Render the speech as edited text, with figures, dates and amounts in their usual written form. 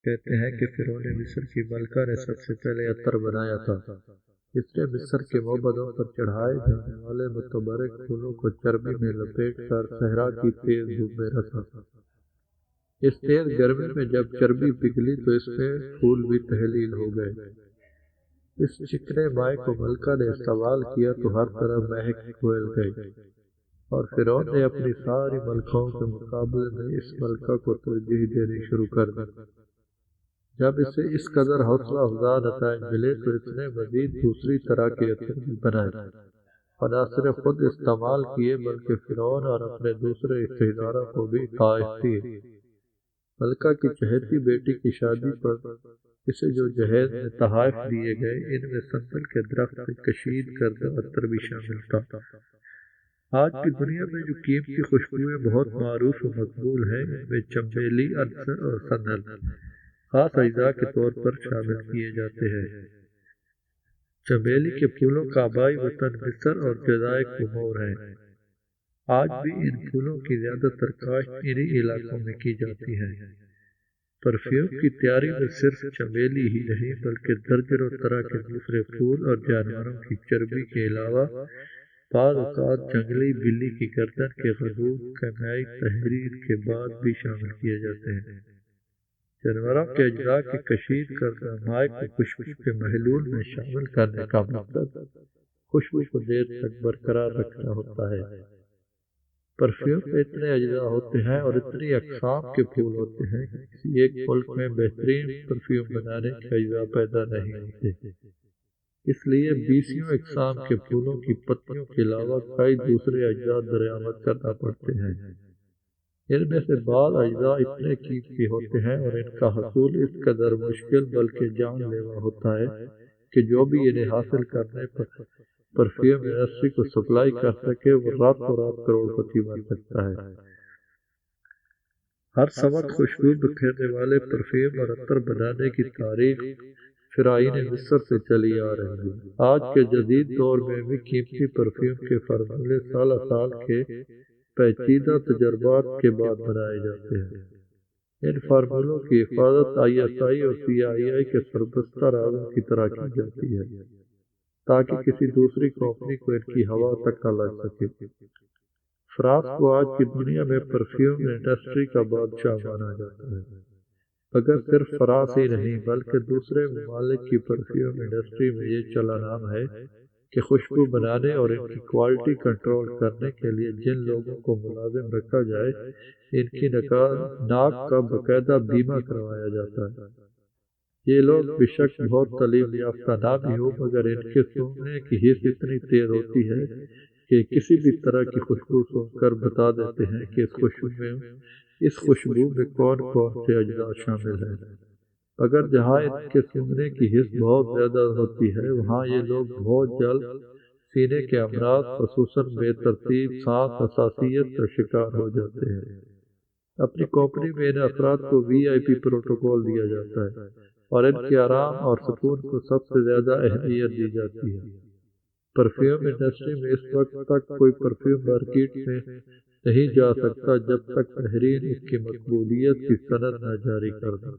کہتے ہیں کہ فرعون مصر کی ملکہ نے سب سے پہلے عطر بنایا تھا۔ اس نے مصر کے معبدوں پر چڑھائے جانے والے متبرک پھولوں کو چربی میں لپیٹ کر صحرا کی تیز دھوپ میں رکھا۔ اس تیز گرمی میں جب چربی پگھلی تو اس میں پھول بھی تحلیل ہو گئے۔ اس چکنے مائع کو ملکہ نے استعمال کیا تو ہر طرف مہک پھیل گئی، اور فرعون نے اپنی ساری ملکوں کے مقابلے میں اس ملکہ کو ترجیح دینی شروع کر دی۔ جب اسے اس قدر حوصلہ افزا نتائج ملے تو اس نے مزید دوسری طرح کے عطر بھی بنائے اور نہ صرف خود استعمال کیے بلکہ فرعون اور اپنے دوسرے رشتہ داروں کو بھی تحائف دیے۔ ملکہ کی چہیتی بیٹی کی شادی پر اسے جو جہیز میں تحائف دیے گئے ان میں سندل کے درخت سے کشید کردہ عطر بھی شامل تھا۔ آج کی دنیا میں جو قیمتی خوشبوئیں بہت معروف و مقبول ہیں ان میں چنبیلی، عنصر اور سندل خاص اجزاء کے طور پر شامل کیے جاتے ہیں۔ چنبیلی کے پھولوں کا آبائی وطن مصر اور جزائر کمور ہے۔ آج بھی ان پھولوں کی زیادہ تر کاشت انہی علاقوں میں کی جاتی ہے۔ پرفیوم کی تیاری میں صرف چنبیلی ہی نہیں بلکہ درجنوں طرح کے دوسرے پھول اور جانوروں کی چربی کے علاوہ بعض اوقات جنگلی بلی کی گردن کے غضون کیمیائی تحریر کے بعد بھی شامل کیے جاتے ہیں۔ جانوروں کے اجزاء کی کشید کردہ مائع کو خوشبو کے محلول میں شامل کرنے کا مقصد خوشبو کو دیر تک برقرار رکھنا ہوتا ہے۔ پرفیوم میں اتنے اجزاء ہوتے ہیں اور اتنی اقسام کے پھول ہوتے ہیں کہ کسی ایک ملک میں بہترین پرفیوم بنانے کے اجزاء پیدا نہیں ہوتے۔ اس لیے 20 اقسام کے پھولوں کی پتیوں کے علاوہ کئی دوسرے اجزاء دریافت کرنا پڑتے ہیں۔ ان میں سے بعض اجزاء اتنے قیمتی ہوتے ہیں اور ان کا حصول اس قدر مشکل بلکہ جان لیوا ہوتا ہے کہ جو بھی انہیں حاصل کرنے پر پرفیوم انڈسٹری کو سپلائی کر سکے وہ راتوں رات کروڑ پتی بن سکتا ہے۔ ہر سمت خوشبو بکھیرنے والے پرفیوم اور عطر بنانے کی تاریخ فرعون مصر سے چلی آ رہی ہے۔ آج کے جدید دور میں بھی قیمتی پرفیوم کے فارمولے سالہ سال کے پیچیدہ تجربات کے بعد بنائے جاتے ہیں۔ ان فارمولوں کی حفاظت ISI اور CII کے سربستہ رازوں کی طرح کی جاتی ہے تاکہ کسی دوسری کمپنی کو ان کی ہوا تک نہ لگ سکے۔ فرانس کو آج کی دنیا میں پرفیوم انڈسٹری کا بادشاہ مانا جاتا ہے۔ اگر صرف فرانس ہی نہیں بلکہ دوسرے ممالک کی پرفیوم انڈسٹری میں یہ چلن عام ہے کہ خوشبو بنانے اور ان کی کوالٹی کنٹرول کرنے کے لیے جن لوگوں کو ملازم رکھا جائے ان کی ناک کا باقاعدہ بیمہ کروایا جاتا ہے۔ یہ لوگ بے شک بہت تعلیم یافتہ نہ بھی ہو مگر ان کے سونگنے کی حس اتنی تیز ہوتی ہے کہ کسی بھی طرح کی خوشبو سونگ کر بتا دیتے ہیں کہ اس خوشبو میں کون کون سے اجزاء شامل ہیں۔ اگر جہاں ان کے سونگنے کی حس بہت زیادہ ہوتی ہے وہاں یہ لوگ بہت جلد سینے کے امراض خصوصاً بے ترتیب سانس حساسیت کا شکار ہو جاتے ہیں۔ اپنی کمپنی میں ان افراد کو VIP پروٹوکول دیا جاتا ہے اور ان کے آرام اور سکون کو سب سے زیادہ اہمیت دی جاتی ہے۔ پرفیوم انڈسٹری میں اس وقت تک کوئی پرفیوم مارکیٹ میں نہیں جا سکتا جب تک ماہرین اس کی مقبولیت کی سند نہ جاری کر دیں۔